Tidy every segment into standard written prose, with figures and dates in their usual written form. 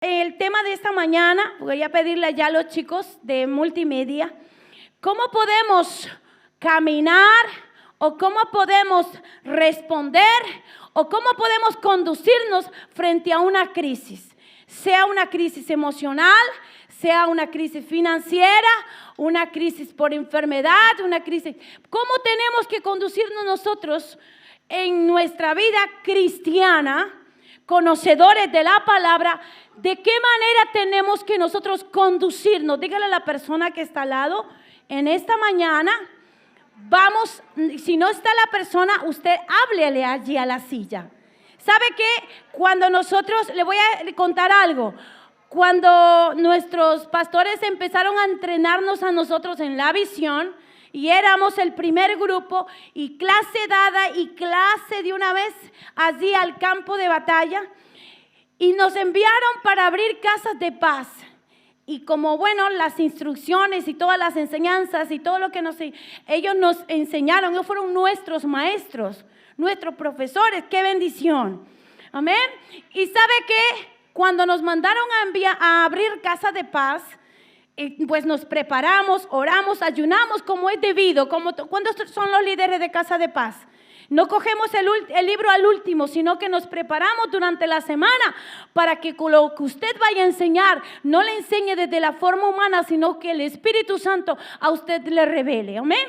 El tema de esta mañana, voy a pedirle ya a los chicos de multimedia, ¿cómo podemos caminar o cómo podemos responder o cómo podemos conducirnos frente a una crisis? Sea una crisis emocional, sea una crisis financiera, una crisis por enfermedad, una crisis. ¿Cómo tenemos que conducirnos nosotros en nuestra vida cristiana? Conocedores de la palabra, ¿de qué manera tenemos que nosotros conducirnos? Dígale a la persona que está al lado, en esta mañana, vamos, si no está la persona, usted háblele allí a la silla. ¿Sabe qué? Cuando nosotros, le voy a contar algo, cuando nuestros pastores empezaron a entrenarnos a nosotros en la visión, y éramos el primer grupo y clase dada y clase de una vez allí al campo de batalla. Y nos enviaron para abrir casas de paz. Y como bueno, las instrucciones y todas las enseñanzas y todo lo que ellos nos enseñaron, ellos fueron nuestros maestros, nuestros profesores. ¡Qué bendición! Amén. Y ¿sabe qué? Cuando nos mandaron a abrir casas de paz, pues nos preparamos, oramos, ayunamos como es debido. ¿Cuántos son los líderes de Casa de Paz? No cogemos el libro al último, sino que nos preparamos durante la semana para que con lo que usted vaya a enseñar, no le enseñe desde la forma humana, sino que el Espíritu Santo a usted le revele. Amén.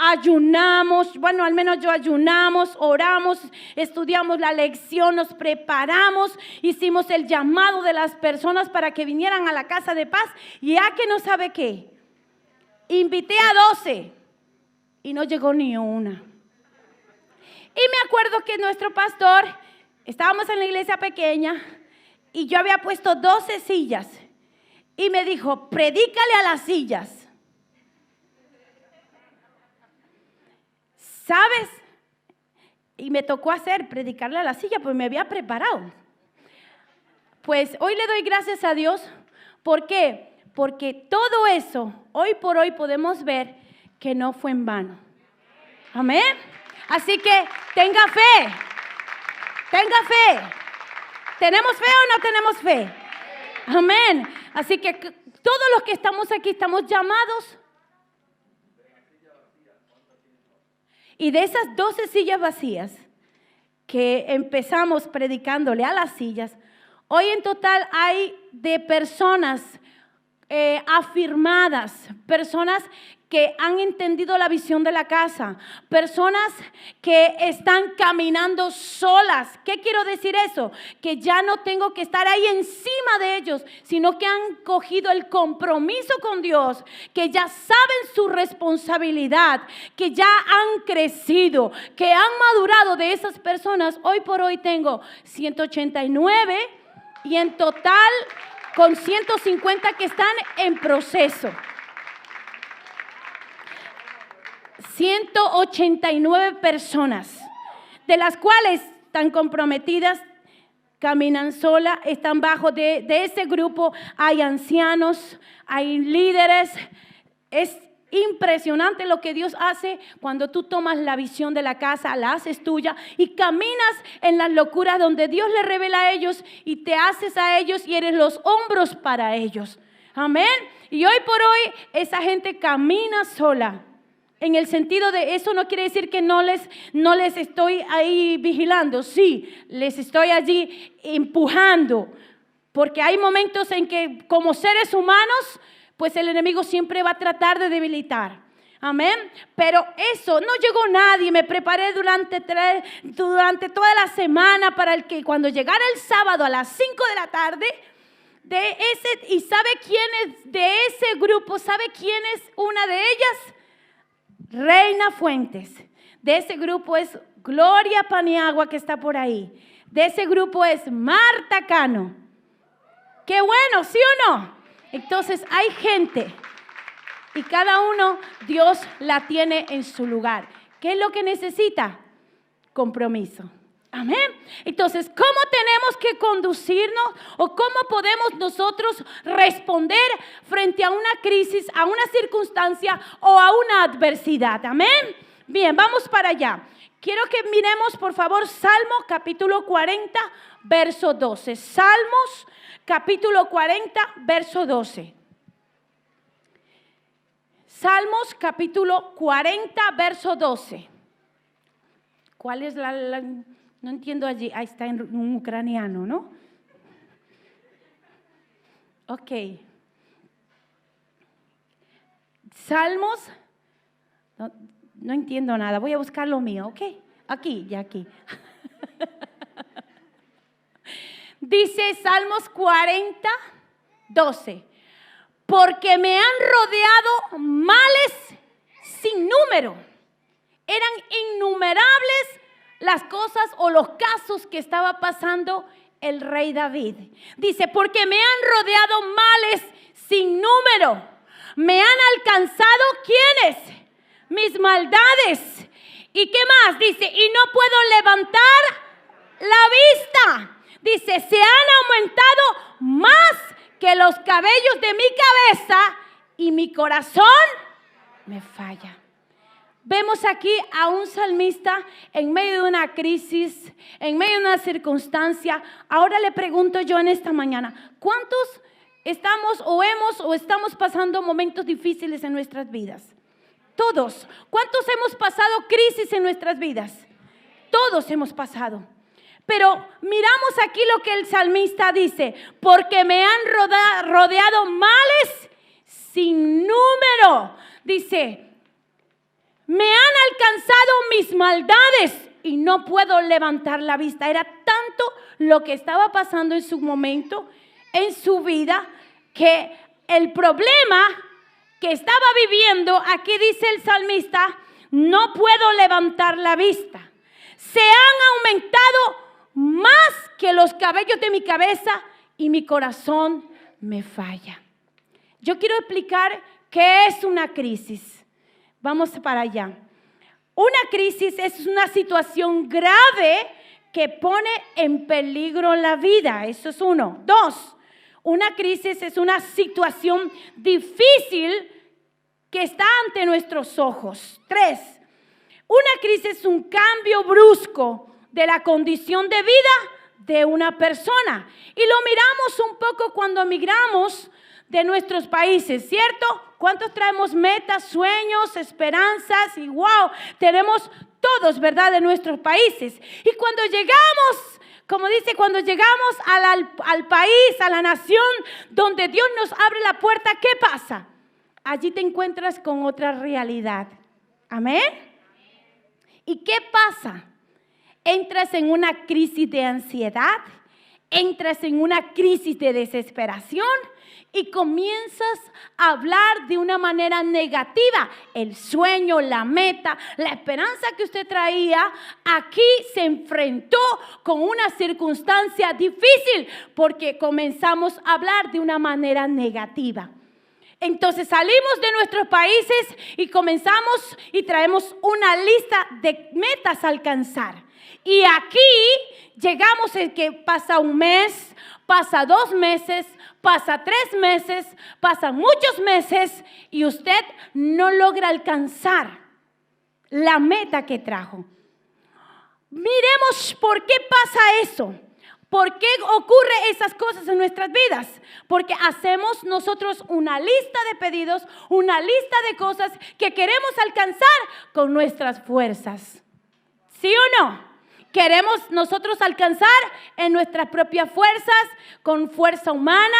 Ayunamos, bueno, al menos yo ayunamos, oramos, estudiamos la lección, nos preparamos, hicimos el llamado de las personas para que vinieran a la casa de paz. Y ya que no sabe qué, invité a 12 y no llegó ni una. Y me acuerdo que nuestro pastor, estábamos en la iglesia pequeña y yo había puesto 12 sillas y me dijo, predícale a las sillas. ¿Sabes? Y me tocó predicarle a la silla, pues me había preparado. Pues hoy le doy gracias a Dios. ¿Por qué? Porque todo eso, hoy por hoy podemos ver que no fue en vano. Amén. Así que tenga fe. Tenga fe. ¿Tenemos fe o no tenemos fe? Amén. Así que todos los que estamos aquí estamos llamados. Y de esas 12 sillas vacías que empezamos predicándole a las sillas, hoy en total hay de personas afirmadas, personas que han entendido la visión de la casa, personas que están caminando solas. ¿Qué quiero decir eso? Que ya no tengo que estar ahí encima de ellos, sino que han cogido el compromiso con Dios, que ya saben su responsabilidad, que ya han crecido, que han madurado. De esas personas, hoy por hoy tengo 189 y en total con 150 que están en proceso. 189 personas, de las cuales están comprometidas, caminan sola, están bajo de ese grupo. Hay ancianos, hay líderes. Es impresionante lo que Dios hace cuando tú tomas la visión de la casa, la haces tuya y caminas en las locuras donde Dios le revela a ellos y te haces a ellos y eres los hombros para ellos. Amén. Y hoy por hoy esa gente camina sola. En el sentido de eso no quiere decir que no les estoy ahí vigilando. Sí, les estoy allí empujando. Porque hay momentos en que como seres humanos, pues el enemigo siempre va a tratar de debilitar. Amén. Pero eso, no llegó nadie. Me preparé durante toda la semana para que cuando llegara el sábado a las 5 de la tarde, y ¿sabe quién es de ese grupo? ¿Sabe quién es una de ellas? Reina Fuentes. De ese grupo es Gloria Paniagua, que está por ahí. De ese grupo es Marta Cano. Qué bueno, ¿sí o no? Entonces hay gente y cada uno Dios la tiene en su lugar. ¿Qué es lo que necesita? Compromiso. Amén. Entonces, ¿cómo tenemos que conducirnos o cómo podemos nosotros responder frente a una crisis, a una circunstancia o a una adversidad? Amén. Bien, vamos para allá. Quiero que miremos, por favor, Salmo capítulo 40, verso 12. Salmos capítulo 40, verso 12. Salmos capítulo 40, verso 12. ¿Cuál es no entiendo allí? Ahí está en un ucraniano, ¿no? Ok. Salmos, no entiendo nada, voy a buscar lo mío, ¿ok? Aquí. Dice Salmos 40, 12. Porque me han rodeado males sin número. Eran innumerables las cosas o los casos que estaba pasando el rey David. Dice, porque me han rodeado males sin número. Me han alcanzado, ¿quiénes? Mis maldades. ¿Y qué más? Dice, y no puedo levantar la vista. Dice, se han aumentado más que los cabellos de mi cabeza y mi corazón me falla. Vemos aquí a un salmista en medio de una crisis, en medio de una circunstancia. Ahora le pregunto yo en esta mañana, ¿cuántos estamos pasando momentos difíciles en nuestras vidas? Todos. ¿Cuántos hemos pasado crisis en nuestras vidas? Todos hemos pasado. Pero miramos aquí lo que el salmista dice, porque me han rodeado males sin número. Dice, me han alcanzado mis maldades y no puedo levantar la vista. Era tanto lo que estaba pasando en su momento, en su vida, que el problema que estaba viviendo, aquí dice el salmista, no puedo levantar la vista. Se han aumentado más que los cabellos de mi cabeza y mi corazón me falla. Yo quiero explicar qué es una crisis. Vamos para allá. Una crisis es una situación grave que pone en peligro la vida. Eso es uno. Dos, una crisis es una situación difícil que está ante nuestros ojos. Tres, una crisis es un cambio brusco de la condición de vida de una persona. Y lo miramos un poco cuando migramos de nuestros países, ¿cierto? ¿Cuántos traemos metas, sueños, esperanzas? Y wow, tenemos todos, ¿verdad? De nuestros países. Y cuando llegamos, como dice, cuando llegamos al país, a la nación donde Dios nos abre la puerta, ¿qué pasa? Allí te encuentras con otra realidad. ¿Amén? ¿Y qué pasa? Entras en una crisis de ansiedad, entras en una crisis de desesperación y comienzas a hablar de una manera negativa. El sueño, la meta, la esperanza que usted traía, aquí se enfrentó con una circunstancia difícil porque comenzamos a hablar de una manera negativa. Entonces salimos de nuestros países y comenzamos y traemos una lista de metas a alcanzar. Y aquí llegamos en que pasa un mes, pasa 2 meses, pasa 3 meses, pasan muchos meses y usted no logra alcanzar la meta que trajo. Miremos por qué pasa eso. ¿Por qué ocurre esas cosas en nuestras vidas? Porque hacemos nosotros una lista de pedidos, una lista de cosas que queremos alcanzar con nuestras fuerzas. ¿Sí o no? Queremos nosotros alcanzar en nuestras propias fuerzas, con fuerza humana,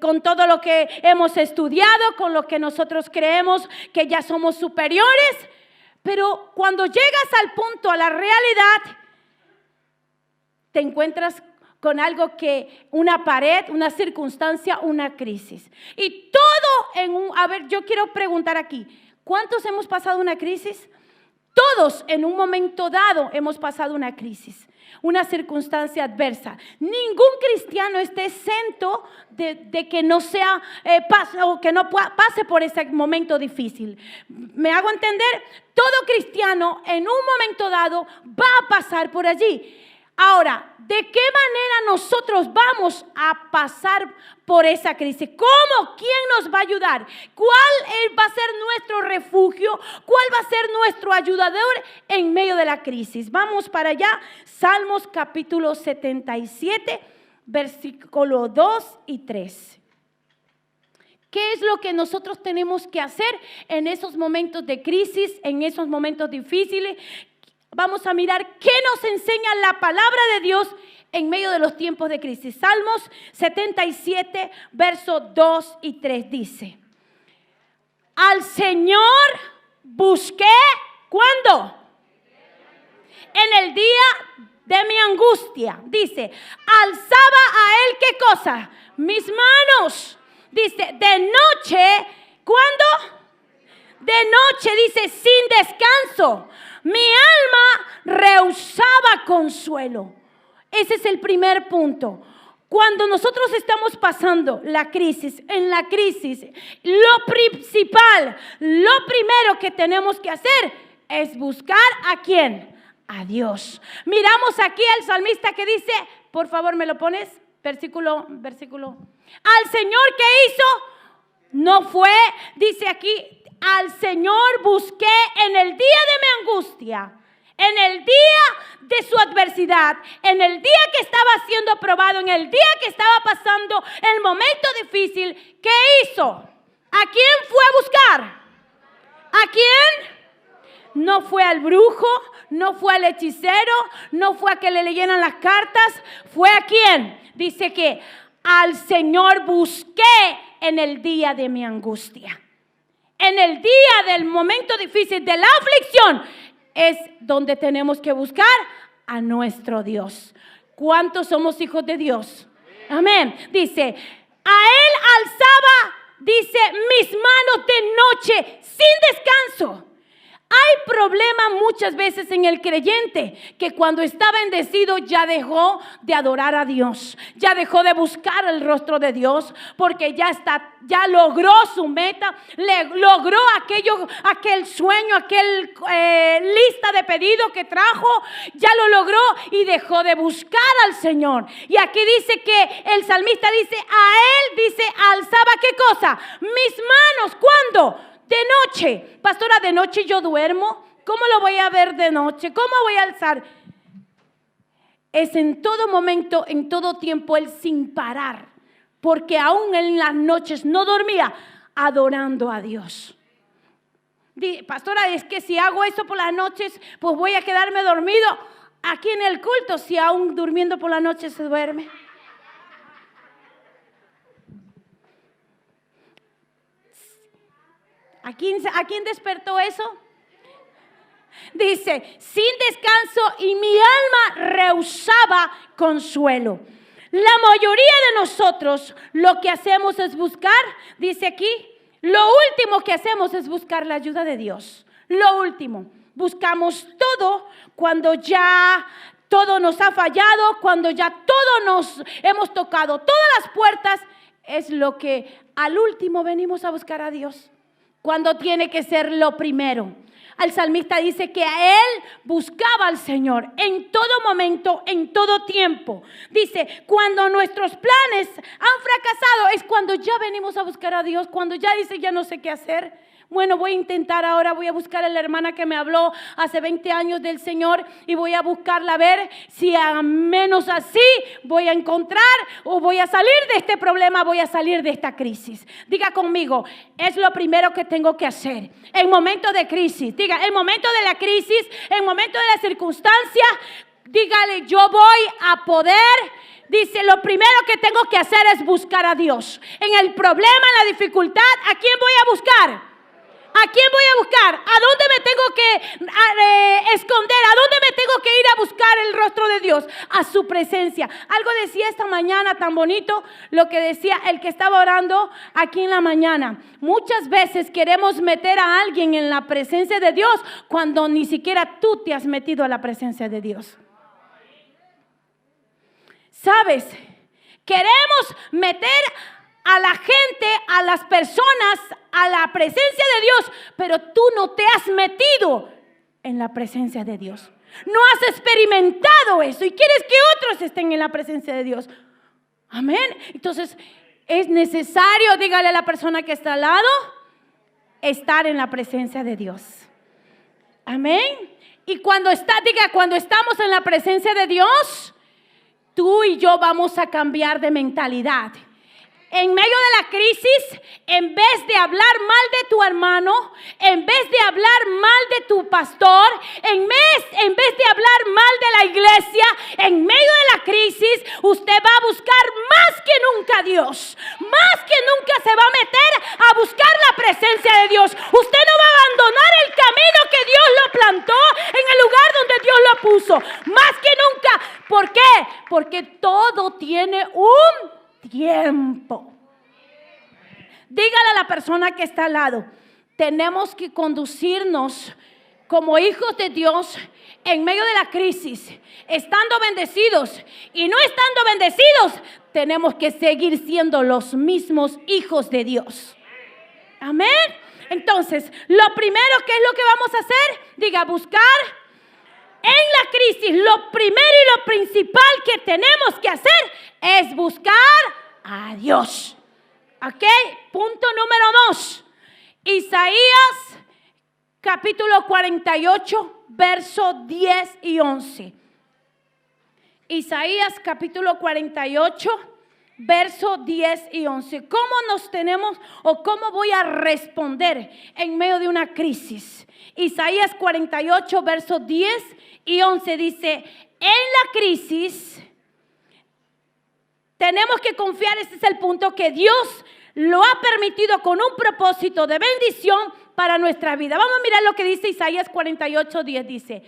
con todo lo que hemos estudiado, con lo que nosotros creemos que ya somos superiores. Pero cuando llegas al punto, a la realidad, te encuentras con algo que, una pared, una circunstancia, una crisis. Y todo a ver, yo quiero preguntar aquí, ¿cuántos hemos pasado una crisis? Todos en un momento dado hemos pasado una crisis, una circunstancia adversa. Ningún cristiano está exento de que no sea o que no pase por ese momento difícil. ¿Me hago entender? Todo cristiano en un momento dado va a pasar por allí. Ahora, ¿de qué manera nosotros vamos a pasar por esa crisis? ¿Cómo? ¿Quién nos va a ayudar? ¿Cuál va a ser nuestro refugio? ¿Cuál va a ser nuestro ayudador en medio de la crisis? Vamos para allá. Salmos capítulo 77, versículo 2 y 3. ¿Qué es lo que nosotros tenemos que hacer en esos momentos de crisis, en esos momentos difíciles? Vamos a mirar qué nos enseña la palabra de Dios en medio de los tiempos de crisis. Salmos 77, versos 2 y 3 dice: al Señor busqué, ¿cuándo? En el día de mi angustia. Dice, alzaba a Él, ¿qué cosa? Mis manos. Dice, de noche, ¿cuándo? De noche, dice, sin descanso. Mi alma rehusaba consuelo. Ese es el primer punto. Cuando nosotros estamos pasando la crisis, en la crisis, lo principal, lo primero que tenemos que hacer es buscar ¿a quién? A Dios. Miramos aquí al salmista que dice, por favor, ¿me lo pones? Versículo. Al Señor, ¿qué hizo? No fue, dice aquí, al Señor busqué en el día de mi angustia, en el día de su adversidad, en el día que estaba siendo probado, en el día que estaba pasando el momento difícil. ¿Qué hizo? ¿A quién fue a buscar? ¿A quién? No fue al brujo, no fue al hechicero, no fue a que le leyeran las cartas. ¿Fue a quién? Dice que al Señor busqué en el día de mi angustia. En el día del momento difícil, de la aflicción, es donde tenemos que buscar a nuestro Dios. ¿Cuántos somos hijos de Dios? Amén. Dice, a Él alzaba, dice, mis manos de noche sin descanso. Hay problema muchas veces en el creyente que cuando está bendecido ya dejó de adorar a Dios, ya dejó de buscar el rostro de Dios, porque ya logró su meta, logró aquel sueño, lista de pedidos que trajo, ya lo logró y dejó de buscar al Señor. Y aquí dice que el salmista dice, a Él dice, alzaba ¿qué cosa? Mis manos, ¿cuándo? De noche. Pastora, de noche yo duermo. ¿Cómo lo voy a ver de noche? ¿Cómo voy a alzar? Es en todo momento, en todo tiempo, Él sin parar. Porque aún en las noches no dormía adorando a Dios. Pastora, es que si hago eso por las noches, pues voy a quedarme dormido aquí en el culto, si aún durmiendo por la noche se duerme. ¿A quién despertó eso? Dice, sin descanso y mi alma rehusaba consuelo. La mayoría de nosotros lo que hacemos es buscar, dice aquí, lo último que hacemos es buscar la ayuda de Dios. Lo último, buscamos todo cuando ya todo nos ha fallado, cuando ya todo nos hemos tocado, todas las puertas, es lo que al último venimos a buscar a Dios. Cuando tiene que ser lo primero. El salmista dice que a él buscaba al Señor en todo momento, en todo tiempo. Dice, cuando nuestros planes han fracasado es cuando ya venimos a buscar a Dios, cuando ya dice ya no sé qué hacer. Bueno, voy a intentar ahora, voy a buscar a la hermana que me habló hace 20 años del Señor y voy a buscarla a ver si a menos así voy a encontrar o voy a salir de este problema, voy a salir de esta crisis. Diga conmigo, es lo primero que tengo que hacer en momentos de crisis. Diga, en momento de la crisis, en momento de la circunstancia, dígale, yo voy a poder. Dice, lo primero que tengo que hacer es buscar a Dios. En el problema, en la dificultad, ¿a quién voy a buscar? ¿A quién voy a buscar? ¿A dónde me tengo que esconder? ¿A dónde me tengo que ir a buscar el rostro de Dios? A su presencia. Algo decía esta mañana tan bonito, lo que decía el que estaba orando aquí en la mañana. Muchas veces queremos meter a alguien en la presencia de Dios cuando ni siquiera tú te has metido a la presencia de Dios. ¿Sabes? Queremos meter a la gente, a las personas, a la presencia de Dios, pero tú no te has metido en la presencia de Dios. No has experimentado eso y quieres que otros estén en la presencia de Dios. Amén. Entonces es necesario, dígale a la persona que está al lado, estar en la presencia de Dios. Amén. Y cuando estamos en la presencia de Dios, tú y yo vamos a cambiar de mentalidad. En medio de la crisis, en vez de hablar mal de tu hermano, en vez de hablar mal de tu pastor, en vez de hablar mal de la iglesia, en medio de la crisis, usted va a buscar más que nunca a Dios. Más que nunca se va a meter a buscar la presencia de Dios. Usted no va a abandonar el camino que Dios lo plantó en el lugar donde Dios lo puso. Más que nunca. ¿Por qué? Porque todo tiene un tiempo. Dígale a la persona que está al lado, tenemos que conducirnos como hijos de Dios en medio de la crisis, estando bendecidos y no estando bendecidos, tenemos que seguir siendo los mismos hijos de Dios. Amén. Entonces, lo primero, ¿qué es lo que vamos a hacer? Diga, buscar. En la crisis, lo primero y lo principal que tenemos que hacer es buscar a Dios. ¿Ok? Punto número 2. Isaías capítulo 48, verso 10 y 11. Isaías capítulo 48, verso 10 y 11. ¿Cómo nos tenemos o cómo voy a responder en medio de una crisis? Isaías 48, verso 10 y 11 dice, en la crisis tenemos que confiar, este es el punto, que Dios lo ha permitido con un propósito de bendición para nuestra vida. Vamos a mirar lo que dice Isaías 48, 10, dice,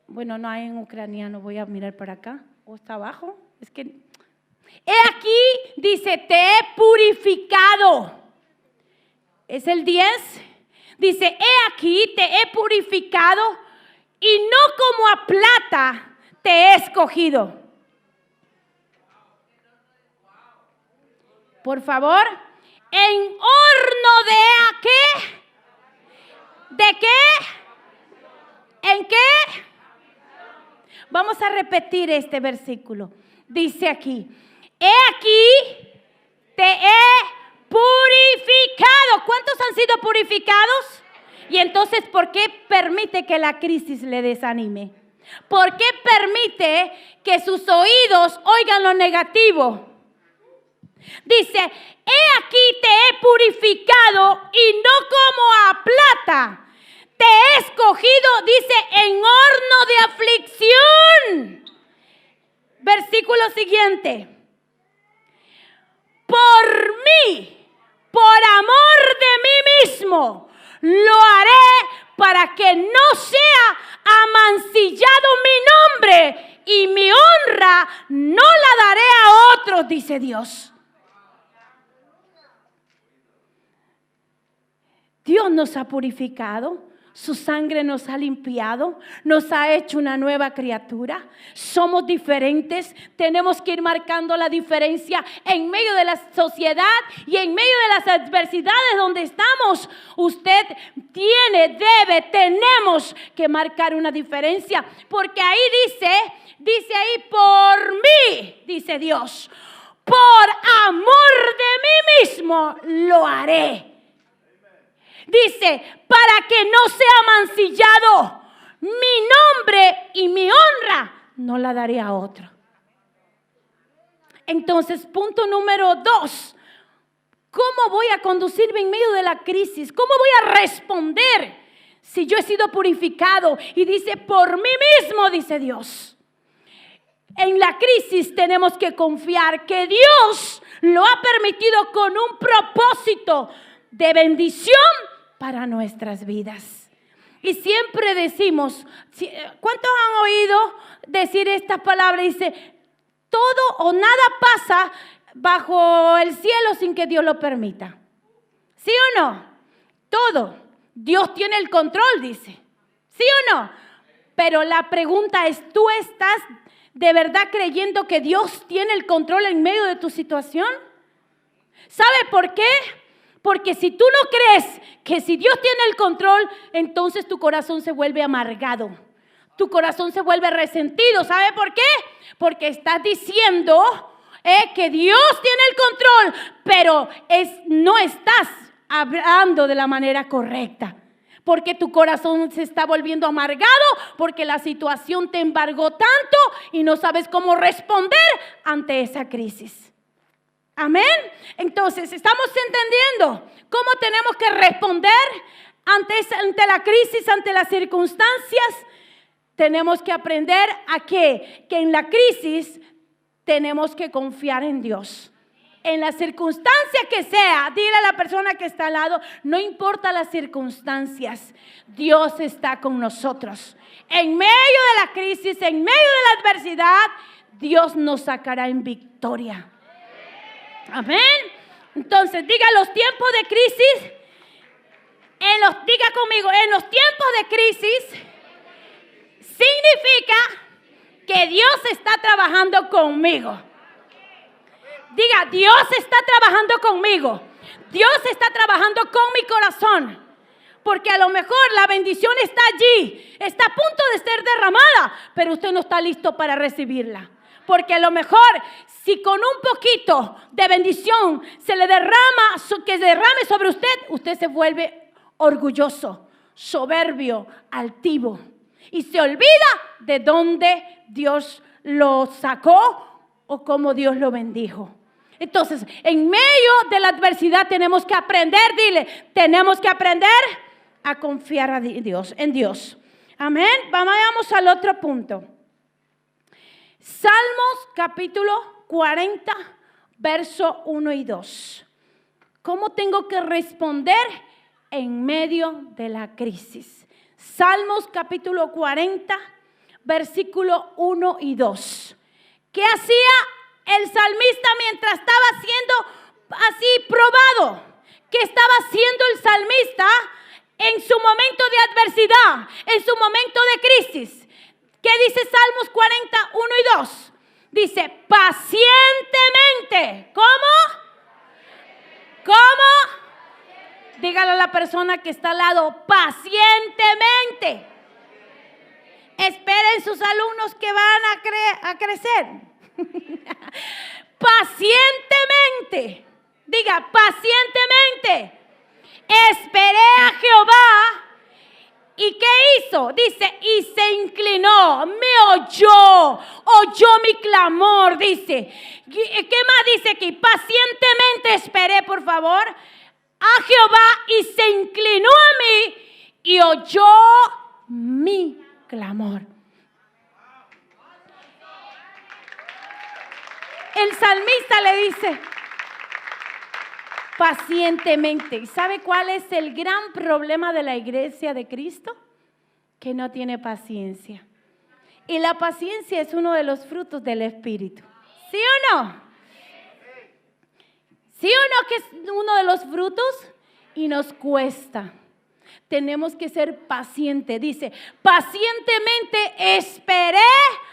bueno, no hay en ucraniano, voy a mirar para acá, o está abajo, es que, he aquí, dice, te he purificado, es el 10, dice, he aquí, te he purificado, y no como a plata te he escogido. Por favor, en horno de ¿qué? ¿De qué? ¿En qué? Vamos a repetir este versículo. Dice aquí, he aquí, te he purificado. ¿Cuántos han sido purificados? Y entonces, ¿por qué permite que la crisis le desanime? ¿Por qué permite que sus oídos oigan lo negativo? Dice, he aquí te he purificado y no como a plata. Te he escogido, dice, en horno de aflicción. Versículo siguiente. Por mí, por amor de mí mismo, lo haré para que no sea amancillado mi nombre y mi honra no la daré a otros, dice Dios. Dios nos ha purificado, su sangre nos ha limpiado, nos ha hecho una nueva criatura. Somos diferentes, tenemos que ir marcando la diferencia en medio de la sociedad y en medio de las adversidades donde estamos. Usted tenemos que marcar una diferencia, porque ahí dice ahí, por mí, dice Dios, por amor de mí mismo lo haré. Dice, para que no sea mancillado mi nombre y mi honra, no la daré a otro. Entonces, punto número 2. ¿Cómo voy a conducirme en medio de la crisis? ¿Cómo voy a responder si yo he sido purificado? Y dice, por mí mismo, dice Dios. En la crisis tenemos que confiar que Dios lo ha permitido con un propósito de bendición para nuestras vidas. Y siempre decimos, ¿cuántos han oído decir esta palabra? Dice, todo o nada pasa bajo el cielo sin que Dios lo permita. ¿Sí o no? Todo. Dios tiene el control, dice. ¿Sí o no? Pero la pregunta es, ¿tú estás de verdad creyendo que Dios tiene el control en medio de tu situación? ¿Sabe por qué? Porque si tú no crees que si Dios tiene el control, entonces tu corazón se vuelve amargado. tu corazón se vuelve resentido. ¿Sabe por qué? Porque estás diciendo que Dios tiene el control, pero no estás hablando de la manera correcta. Porque tu corazón se está volviendo amargado, porque la situación te embargó tanto y no sabes cómo responder ante esa crisis. Amén. Entonces, estamos entendiendo cómo tenemos que responder ante la crisis, ante las circunstancias. Tenemos que aprender a que en la crisis tenemos que confiar en Dios. En la circunstancia que sea, dile a la persona que está al lado, no importa las circunstancias, Dios está con nosotros. En medio de la crisis, en medio de la adversidad, Dios nos sacará en victoria. Amén. Entonces, diga los tiempos de crisis. Diga conmigo, en los tiempos de crisis significa que Dios está trabajando conmigo. Diga, Dios está trabajando conmigo. Dios está trabajando con mi corazón. Porque a lo mejor la bendición está allí, está a punto de ser derramada, pero usted no está listo para recibirla. Porque a lo mejor si con un poquito de bendición se le derrame sobre usted, usted se vuelve orgulloso, soberbio, altivo. Y se olvida de dónde Dios lo sacó o cómo Dios lo bendijo. Entonces, en medio de la adversidad tenemos que aprender, tenemos que aprender a confiar en Dios. Amén. Vamos al otro punto. Salmos capítulo 40, verso 1 y 2. ¿Cómo tengo que responder en medio de la crisis? Salmos capítulo 40, versículo 1 y 2. ¿Qué hacía el salmista mientras estaba siendo así probado? ¿Qué estaba haciendo el salmista en su momento de adversidad, en su momento de crisis? ¿Qué dice Salmos 40, 1 y 2? Dice, pacientemente. ¿Cómo? ¿Cómo? Dígale a la persona que está al lado, pacientemente. Esperen sus alumnos que van a crecer. Pacientemente. Diga, pacientemente. Esperé a Jehová. ¿Y qué hizo? Dice, y se inclinó, me oyó mi clamor, dice. ¿Qué más dice aquí? Pacientemente esperé, por favor, a Jehová y se inclinó a mí y oyó mi clamor. El salmista le dice, pacientemente. ¿Y sabe cuál es el gran problema de la iglesia de Cristo? Que no tiene paciencia. Y la paciencia es uno de los frutos del Espíritu. ¿Sí o no? ¿Sí o no que es uno de los frutos? Y nos cuesta. Tenemos que ser pacientes. Dice, pacientemente esperé,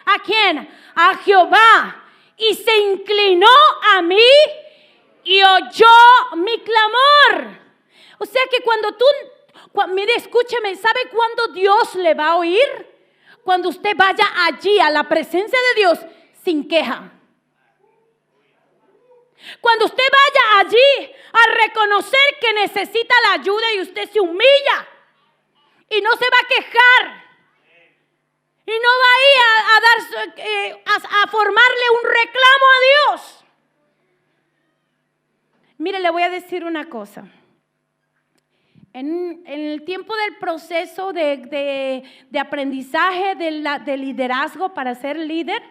¿a quién? A Jehová. Y se inclinó a mí y oyó mi clamor. O sea que mire, escúcheme, ¿sabe cuándo Dios le va a oír? Cuando usted vaya allí a la presencia de Dios sin queja. Cuando usted vaya allí a reconocer que necesita la ayuda y usted se humilla y no se va a quejar. Y no va a formarle un reclamo a Dios. Mire, le voy a decir una cosa. En el tiempo del proceso de aprendizaje de liderazgo para ser líder,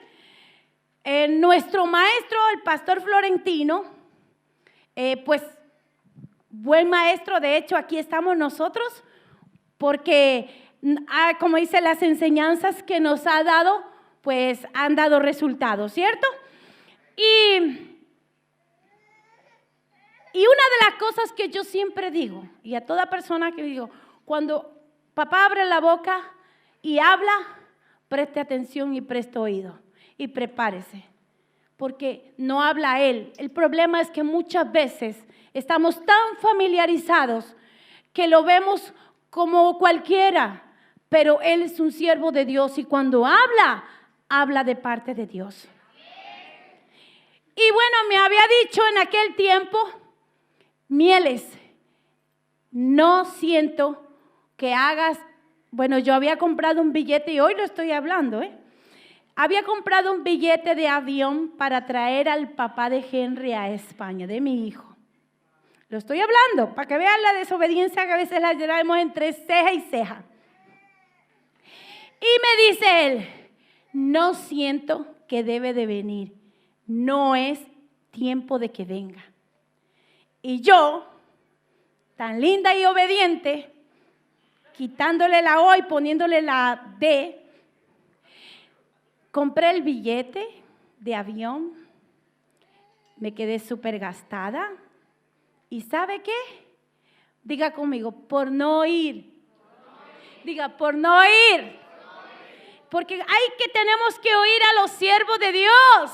nuestro maestro, el pastor Florentino, pues buen maestro, de hecho aquí estamos nosotros, porque como dice, las enseñanzas que nos ha dado, pues han dado resultados, ¿cierto? Y una de las cosas que yo siempre digo, y a toda persona que digo, cuando papá abre la boca y habla, preste atención y preste oído y prepárese, porque no habla él. El problema es que muchas veces estamos tan familiarizados que lo vemos como cualquiera, pero él es un siervo de Dios y cuando habla de parte de Dios. Y bueno, me había dicho en aquel tiempo, Mieles, no siento que hagas, bueno, yo había comprado un billete y hoy lo estoy hablando, había comprado un billete de avión para traer al papá de Henry a España, de mi hijo. Lo estoy hablando para que vean la desobediencia que a veces la llevamos entre ceja y ceja. Y me dice él, no siento que debe de venir, no es tiempo de que venga. Y yo, tan linda y obediente, quitándole la O y poniéndole la D, compré el billete de avión, me quedé súper gastada. ¿Y sabe qué? Diga conmigo, por no ir. Diga, por no ir. Porque tenemos que oír a los siervos de Dios.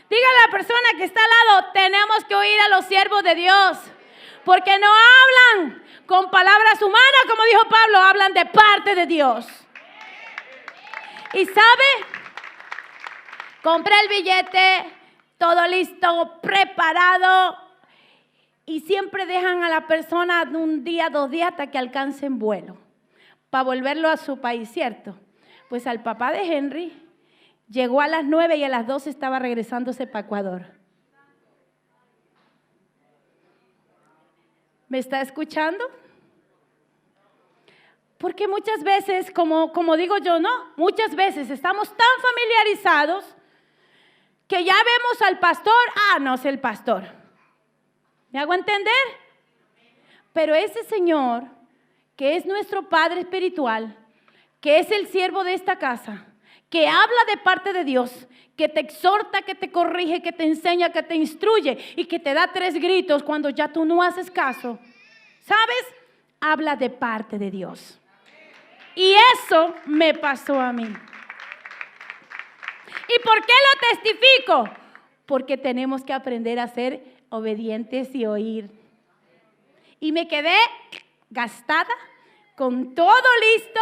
Diga a la persona que está al lado, tenemos que oír a los siervos de Dios. Porque no hablan con palabras humanas, como dijo Pablo, hablan de parte de Dios. ¿Y sabe? Compré el billete, todo listo, preparado. Y siempre dejan a la persona un día, 2 días hasta que alcancen vuelo para volverlo a su país, ¿cierto? Pues al papá de Henry llegó a las 9 y a las 12 estaba regresándose para Ecuador. ¿Me está escuchando? Porque muchas veces, como digo yo, no, muchas veces estamos tan familiarizados que ya vemos al pastor, no es el pastor. ¿Me hago entender? Pero ese Señor, que es nuestro Padre espiritual, que es el siervo de esta casa, que habla de parte de Dios, que te exhorta, que te corrige, que te enseña, que te instruye y que te da 3 gritos cuando ya tú no haces caso, ¿sabes? Habla de parte de Dios. Y eso me pasó a mí. ¿Y por qué lo testifico? Porque tenemos que aprender a ser obedientes y oír. Y me quedé gastada, con todo listo.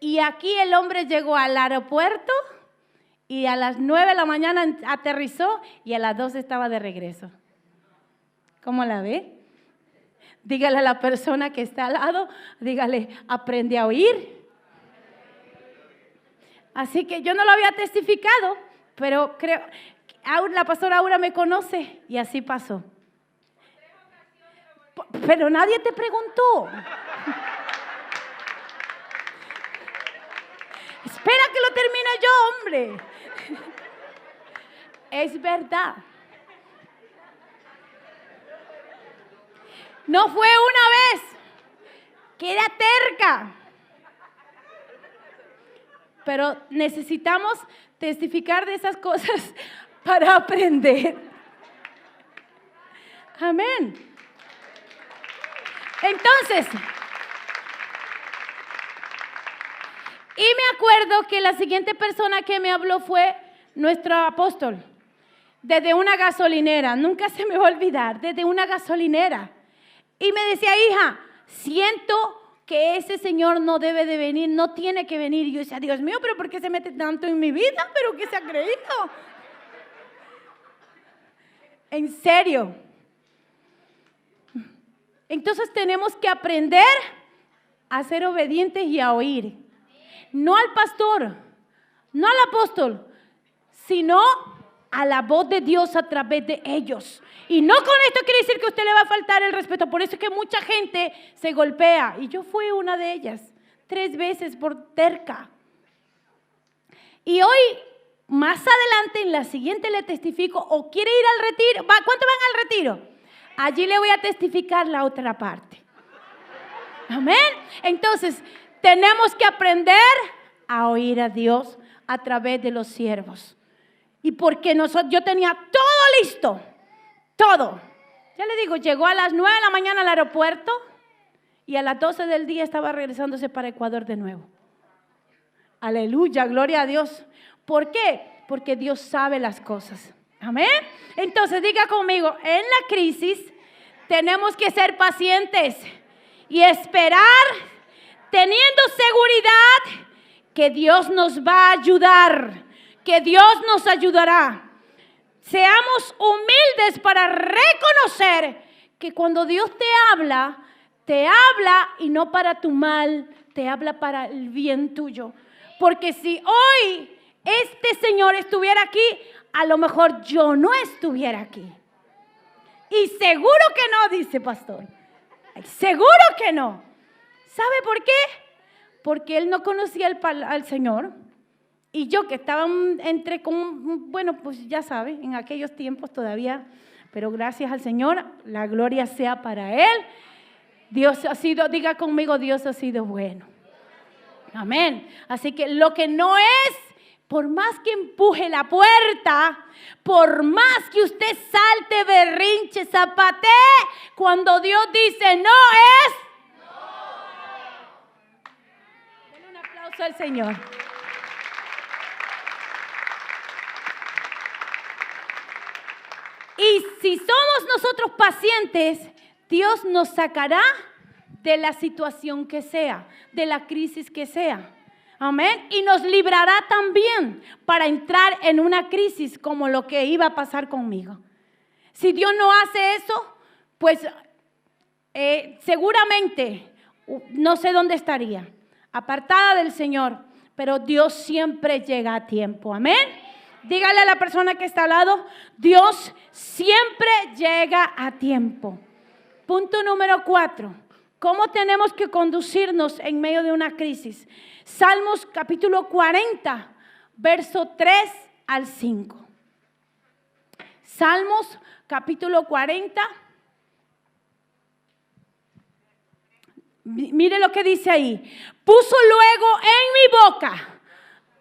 Y aquí el hombre llegó al aeropuerto y a las 9 de la mañana aterrizó y a las 12 estaba de regreso. ¿Cómo la ve? Dígale a la persona que está al lado, dígale, aprende a oír. Así que yo no lo había testificado, pero creo, la pastora Aura me conoce y así pasó. Pero nadie te preguntó. Espera que lo termine yo, hombre. Es verdad. No fue una vez que era terca. Pero necesitamos testificar de esas cosas para aprender. Amén. Entonces, y me acuerdo que la siguiente persona que me habló fue nuestro apóstol, desde una gasolinera, nunca se me va a olvidar, desde una gasolinera. Y me decía, hija, siento que ese señor no debe de venir, no tiene que venir. Y yo decía, Dios mío, pero ¿por qué se mete tanto en mi vida? ¿Pero qué se ha creído? En serio. Entonces tenemos que aprender a ser obedientes y a oír. No al pastor, no al apóstol, sino a la voz de Dios a través de ellos. Y no con esto quiere decir que a usted le va a faltar el respeto. Por eso es que mucha gente se golpea. Y yo fui una de ellas, 3 veces por terca. Y hoy, más adelante, en la siguiente le testifico, o quiere ir al retiro. ¿Cuántos van al retiro? Allí le voy a testificar la otra parte. Amén. Entonces, tenemos que aprender a oír a Dios a través de los siervos. Y porque yo tenía todo listo, todo. Ya le digo, llegó a las 9 de la mañana al aeropuerto y a las 12 del día estaba regresándose para Ecuador de nuevo. Aleluya, gloria a Dios. ¿Por qué? Porque Dios sabe las cosas. Amén. Entonces diga conmigo, en la crisis tenemos que ser pacientes y esperar teniendo seguridad que Dios nos va a ayudar, que Dios nos ayudará. Seamos humildes para reconocer que cuando Dios te habla y no para tu mal, te habla para el bien tuyo. Porque si hoy este Señor estuviera aquí, a lo mejor yo no estuviera aquí. Y seguro que no, dice pastor. Seguro que no. ¿Sabe por qué? Porque él no conocía al Señor. Y yo que estaba bueno, pues ya sabe, en aquellos tiempos todavía, pero gracias al Señor, la gloria sea para Él. Dios ha sido, diga conmigo, Dios ha sido bueno. Amén. Así que lo que no es, por más que empuje la puerta, por más que usted salte, berrinche, zapatee, cuando Dios dice no es, denle un aplauso al Señor. Y si somos nosotros pacientes, Dios nos sacará de la situación que sea, de la crisis que sea. Amén. Y nos librará también para entrar en una crisis como lo que iba a pasar conmigo. Si Dios no hace eso, pues seguramente no sé dónde estaría, apartada del Señor. Pero Dios siempre llega a tiempo. Amén. Dígale a la persona que está al lado, Dios siempre llega a tiempo. Punto número 4. ¿Cómo tenemos que conducirnos en medio de una crisis? Salmos capítulo 40, verso 3 al 5. Salmos capítulo 40. Mire lo que dice ahí. Puso luego en mi boca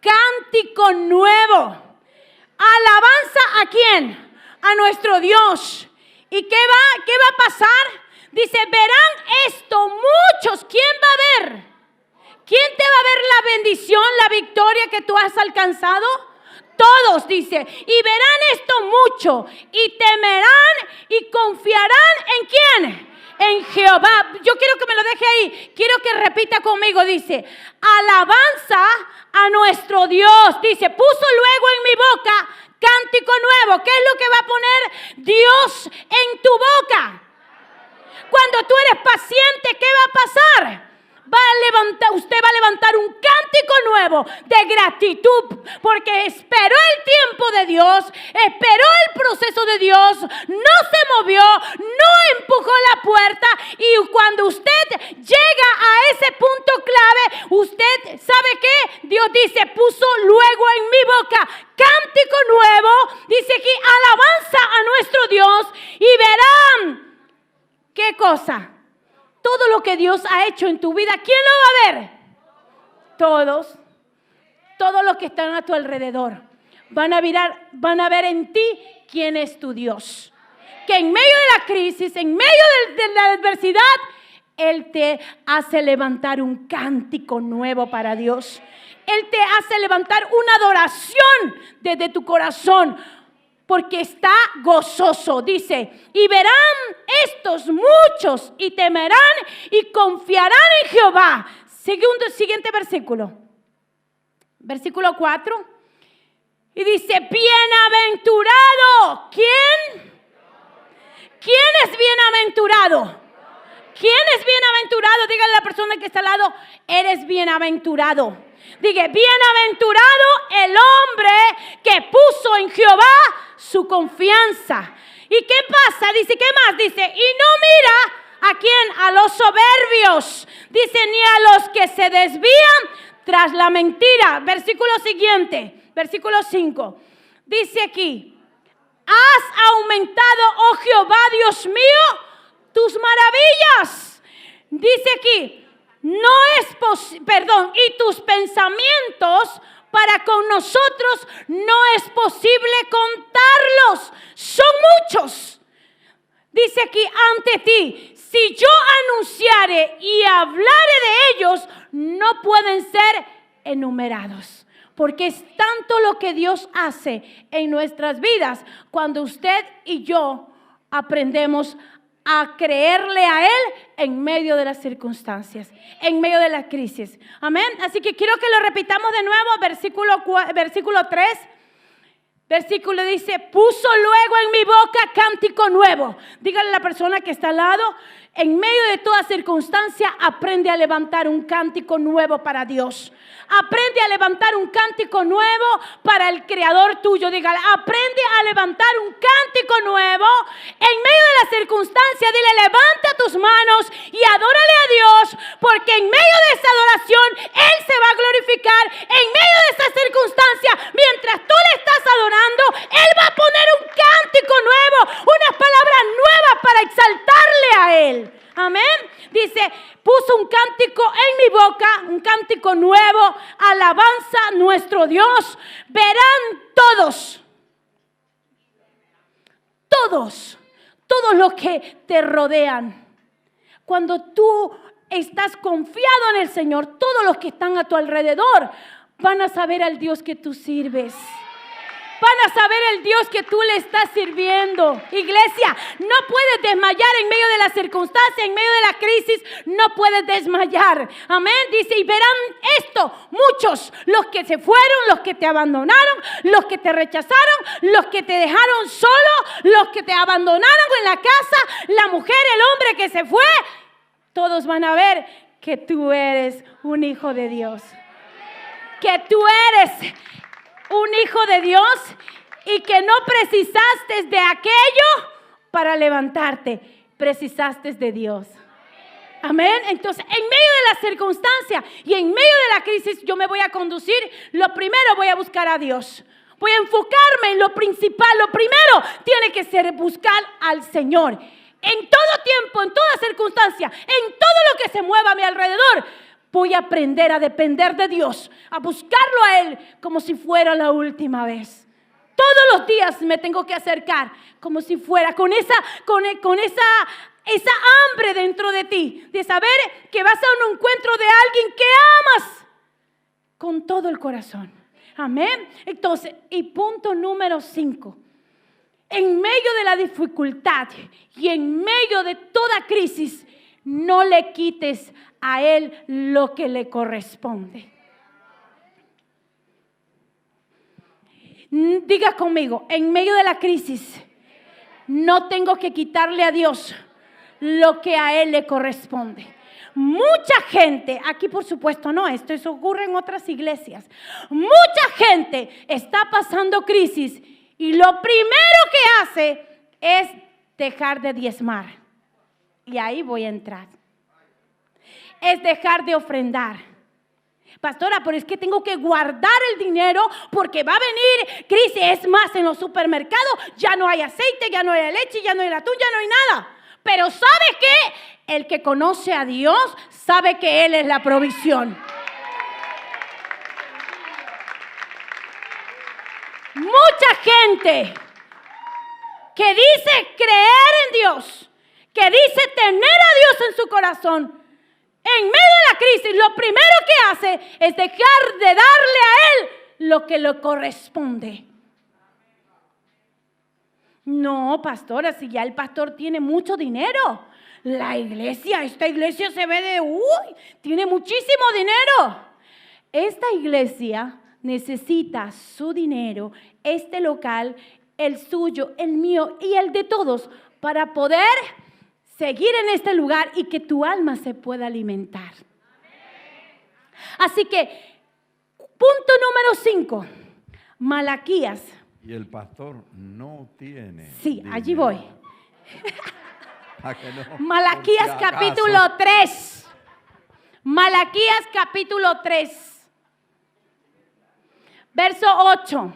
cántico nuevo. Alabanza ¿a quién? A nuestro Dios. ¿Y qué va a pasar? Dice, verán esto muchos. ¿Quién va a ver? ¿Quién te va a ver la bendición, la victoria que tú has alcanzado? Todos, dice, y verán esto mucho, y temerán y confiarán ¿en quién? En Jehová. Yo quiero que me lo deje ahí. Quiero que repita conmigo. Dice, alabanza a nuestro Dios. Dice, puso luego en mi boca cántico nuevo. ¿Qué es lo que va a poner Dios en tu boca? Cuando tú eres paciente, ¿qué va a pasar? Usted va a levantar un cántico nuevo de gratitud, porque esperó el tiempo de Dios, esperó el proceso de Dios, no se movió, no empujó la puerta, y cuando usted llega a ese punto clave, usted sabe que Dios dice, puso luego en mi boca cántico nuevo, dice aquí, alabanza a nuestro Dios, y verán, ¿qué cosa? Todo lo que Dios ha hecho en tu vida, ¿quién lo va a ver? Todos los que están a tu alrededor van a ver en ti quién es tu Dios. Que en medio de la crisis, en medio de la adversidad, Él te hace levantar un cántico nuevo para Dios. Él te hace levantar una adoración desde tu corazón, porque está gozoso, dice, y verán estos muchos y temerán y confiarán en Jehová. Siguiente versículo. Versículo 4. Y dice, bienaventurado. ¿Quién? ¿Quién es bienaventurado? ¿Quién es bienaventurado? Dígale a la persona que está al lado, eres bienaventurado. Diga, bienaventurado el hombre que puso en Jehová su confianza. ¿Y qué pasa? Dice, ¿qué más? Dice, y no mira a quién, a los soberbios. Dice, ni a los que se desvían tras la mentira. Versículo siguiente, versículo 5. Dice aquí, has aumentado, oh Jehová, Dios mío, tus maravillas. Dice aquí, no es y tus pensamientos para con nosotros no es posible contarlos. Son muchos. Dice aquí, ante ti, si yo anunciare y hablare de ellos, no pueden ser enumerados. Porque es tanto lo que Dios hace en nuestras vidas cuando usted y yo aprendemos a creerle a Él en medio de las circunstancias, en medio de la crisis. Amén. Así que quiero que lo repitamos de nuevo, versículo 3. Versículo dice, puso luego en mi boca cántico nuevo. Dígale a la persona que está al lado, en medio de toda circunstancia, aprende a levantar un cántico nuevo para Dios. Aprende a levantar un cántico nuevo para el Creador tuyo. Dígale, aprende a levantar un cántico nuevo en medio de la circunstancia. Dile, levanta tus manos y adórale a Dios, porque en medio de esa adoración Él se va a glorificar. En medio de esa circunstancia, mientras tú le estás adorando, Él va a poner un cántico nuevo, unas palabras nuevas para exaltarle a Él. Amén. Dice, puso un cántico en mi boca, un cántico nuevo, alabanza a nuestro Dios. Verán todos los que te rodean. Cuando tú estás confiado en el Señor, todos los que están a tu alrededor van a saber al Dios que tú sirves. Van a saber el Dios que tú le estás sirviendo. Iglesia, no puedes desmayar en medio de la circunstancia, en medio de la crisis, no puedes desmayar. Amén. Dice, y verán esto, muchos, los que se fueron, los que te abandonaron, los que te rechazaron, los que te dejaron solo, los que te abandonaron en la casa, la mujer, el hombre que se fue, todos van a ver que tú eres un hijo de Dios. Que tú eres un hijo de Dios y que no precisaste de aquello para levantarte, precisaste de Dios. Amén. Entonces, en medio de la circunstancia y en medio de la crisis, yo me voy a conducir. Lo primero, voy a buscar a Dios. Voy a enfocarme en lo principal. Lo primero tiene que ser buscar al Señor. En todo tiempo, en toda circunstancia, en todo lo que se mueva a mi alrededor, voy a aprender a depender de Dios, a buscarlo a Él como si fuera la última vez. Todos los días me tengo que acercar como si fuera con esa hambre dentro de ti, de saber que vas a un encuentro de alguien que amas con todo el corazón. Amén. Entonces, y punto número 5. En medio de la dificultad y en medio de toda crisis, no le quites a Él lo que le corresponde. Diga conmigo, en medio de la crisis, no tengo que quitarle a Dios lo que a Él le corresponde. Mucha gente, aquí por supuesto no, esto ocurre en otras iglesias. Mucha gente está pasando crisis y lo primero que hace es dejar de diezmar. Y ahí voy a entrar. Es dejar de ofrendar. Pastora, pero es que tengo que guardar el dinero porque va a venir crisis. Es más, en los supermercados ya no hay aceite, ya no hay leche, ya no hay atún, ya no hay nada. Pero ¿sabe qué? El que conoce a Dios sabe que Él es la provisión. Mucha gente que dice creer en Dios, que dice tener a Dios en su corazón, en medio de la crisis, lo primero que hace es dejar de darle a Él lo que le corresponde. No, pastora, si ya el pastor tiene mucho dinero, esta iglesia se ve tiene muchísimo dinero. Esta iglesia necesita su dinero, este local, el suyo, el mío y el de todos, para poder seguir en este lugar y que tu alma se pueda alimentar. Así que, punto número 5, Malaquías. Y el pastor no tiene. Sí, dinero. allí voy. No, Malaquías capítulo 3. Malaquías capítulo 3. Verso 8.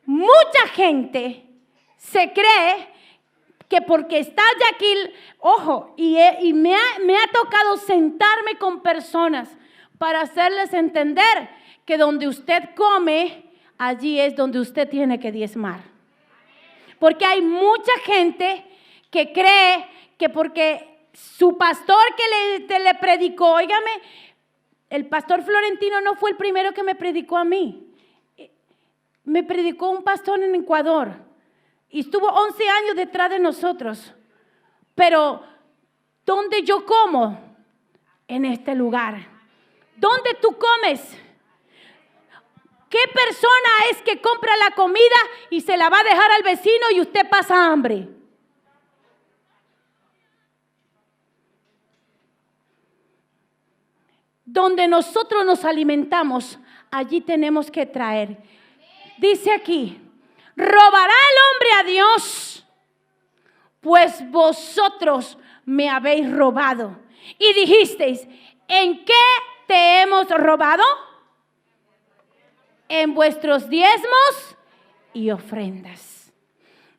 Mucha gente se cree que porque está aquí, ojo, y me ha tocado sentarme con personas para hacerles entender que donde usted come, allí es donde usted tiene que diezmar. Porque hay mucha gente que cree que porque su pastor que le predicó, óigame, el pastor Florentino no fue el primero que me predicó a mí. Me predicó un pastor en Ecuador. y estuvo 11 años detrás de nosotros. Pero, ¿dónde yo como? En este lugar. ¿Dónde tú comes? ¿Qué persona es que compra la comida y se la va a dejar al vecino y usted pasa hambre? Donde nosotros nos alimentamos, allí tenemos que traer. Dice aquí, ¿robará el hombre a Dios? Pues vosotros me habéis robado. Y dijisteis, ¿en qué te hemos robado? En vuestros diezmos y ofrendas.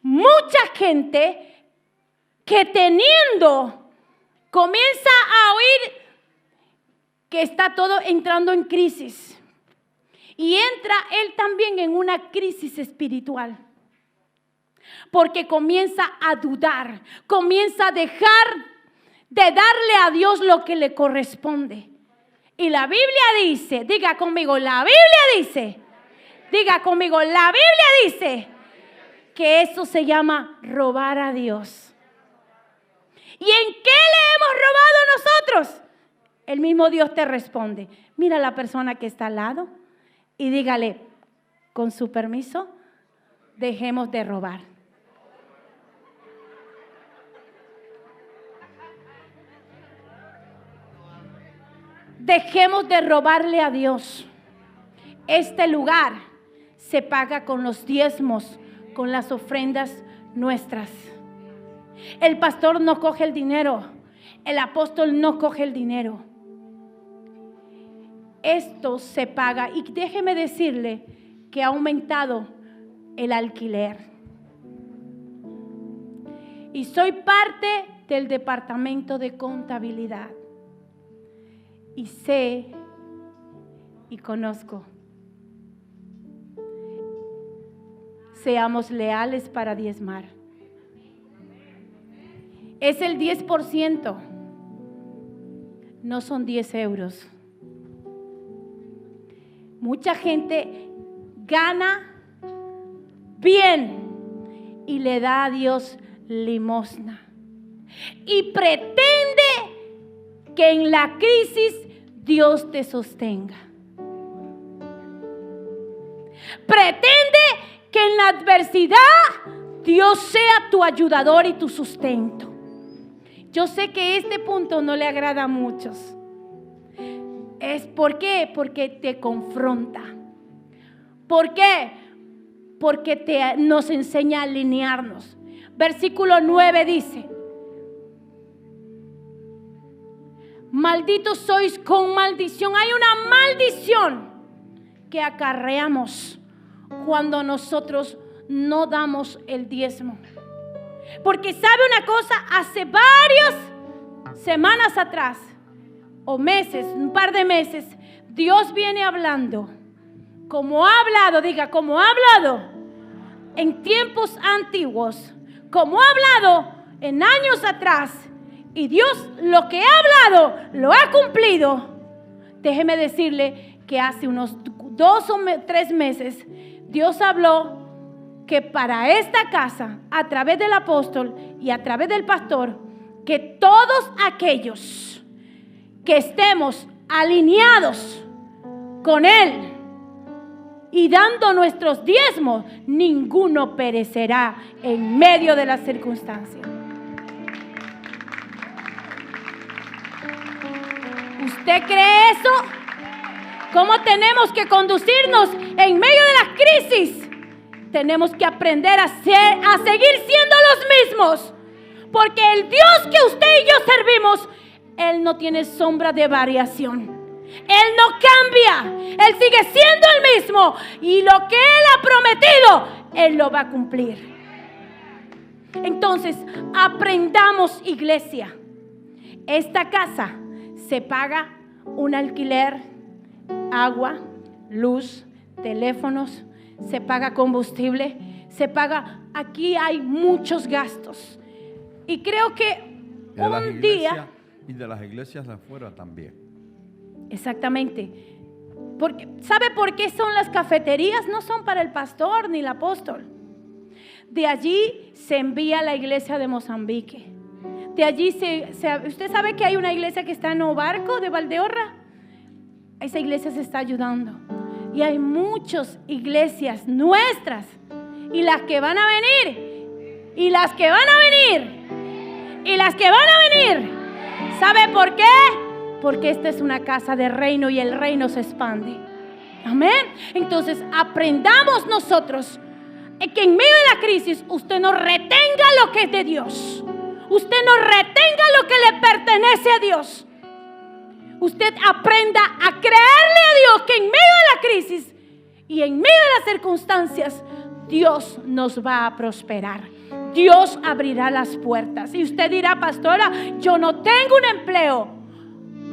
Mucha gente que teniendo comienza a oír que está todo entrando en crisis. Y entra él también en una crisis espiritual. Porque comienza a dudar, comienza a dejar de darle a Dios lo que le corresponde. Y la Biblia dice, diga conmigo, la Biblia dice, diga conmigo, la Biblia dice que eso se llama robar a Dios. ¿Y en qué le hemos robado nosotros? El mismo Dios te responde. Mira a la persona que está al lado y dígale, con su permiso, dejemos de robar. Dejemos de robarle a Dios. Este lugar se paga con los diezmos, con las ofrendas nuestras. El pastor no coge el dinero, el apóstol no coge el dinero. Esto se paga y déjeme decirle que ha aumentado el alquiler. Y soy parte del departamento de contabilidad. Y sé y conozco. Seamos leales para diezmar. Es el 10%. No son 10 euros. Mucha gente gana bien y le da a Dios limosna. Y pretende que en la crisis Dios te sostenga. Pretende que en la adversidad Dios sea tu ayudador y tu sustento. Yo sé que este punto no le agrada a muchos. ¿Por qué? Porque te confronta. ¿Por qué? Porque nos enseña a alinearnos. Versículo 9 dice: malditos sois con maldición. Hay una maldición que acarreamos cuando nosotros no damos el diezmo. Porque sabe una cosa, hace varias semanas atrás, o meses, un par de meses, Dios viene hablando, como ha hablado, diga, como ha hablado en tiempos antiguos, como ha hablado en años atrás. Y Dios lo que ha hablado, lo ha cumplido. Déjeme decirle que hace unos 2 o 3 meses, Dios habló que para esta casa, a través del apóstol y a través del pastor, que todos aquellos que estemos alineados con Él y dando nuestros diezmos, ninguno perecerá en medio de las circunstancias. ¿Usted cree eso? ¿Cómo tenemos que conducirnos en medio de las crisis? Tenemos que aprender a seguir siendo los mismos. Porque el Dios que usted y yo servimos, Él no tiene sombra de variación. Él no cambia. Él sigue siendo el mismo. Y lo que Él ha prometido, Él lo va a cumplir. Entonces, aprendamos, iglesia. Esta casa se paga un alquiler, agua, luz, teléfonos, se paga combustible, se paga, aquí hay muchos gastos. Y creo que un día... Y de las iglesias de afuera también. Exactamente. Porque, ¿sabe por qué son las cafeterías? No son para el pastor ni el apóstol. de allí se envía a la iglesia de Mozambique. De allí usted sabe que hay una iglesia que está en Obarco de Valdeorra. Esa iglesia se está ayudando. Y hay muchas iglesias nuestras. Y las que van a venir. Y las que van a venir. Y las que van a venir. ¿Sabe por qué? Porque esta es una casa de reino y el reino se expande. Amén. Entonces aprendamos nosotros que en medio de la crisis usted no retenga lo que es de Dios. Usted no retenga lo que le pertenece a Dios. Usted aprenda a creerle a Dios que en medio de la crisis y en medio de las circunstancias Dios nos va a prosperar. Dios abrirá las puertas. Y usted dirá, pastora, yo no tengo un empleo.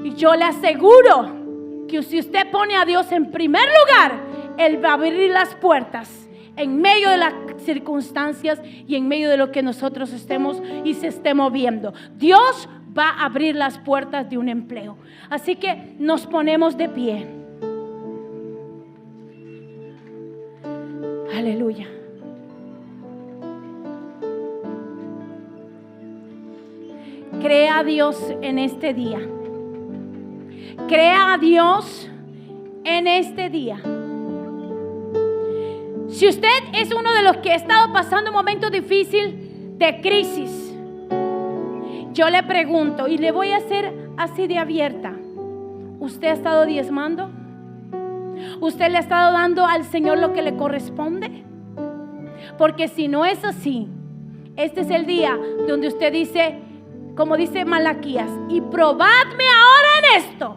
Y yo le aseguro que si usted pone a Dios en primer lugar, Él va a abrir las puertas en medio de las circunstancias y en medio de lo que nosotros estemos y se esté moviendo. Dios va a abrir las puertas de un empleo. Así que nos ponemos de pie. Aleluya. Crea a Dios en este día. Crea a Dios en este día. Si usted es uno de los que ha estado pasando un momento difícil de crisis, yo le pregunto y le voy a hacer así de abierta. ¿Usted ha estado diezmando? ¿Usted le ha estado dando al Señor lo que le corresponde? Porque si no es así, este es el día donde usted dice, como dice Malaquías, y probadme ahora en esto.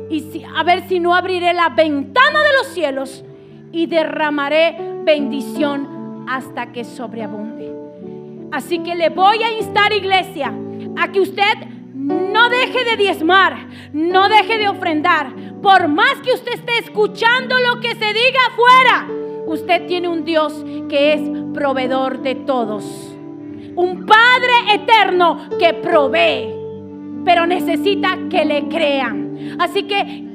Y a ver si no abriré la ventana de los cielos y derramaré bendición hasta que sobreabunde. Así que le voy a instar, iglesia, a que usted no deje de diezmar, no deje de ofrendar. Por más que usted esté escuchando lo que se diga afuera, usted tiene un Dios que es proveedor de todos. Un Padre eterno que provee, pero necesita que le crean. Así que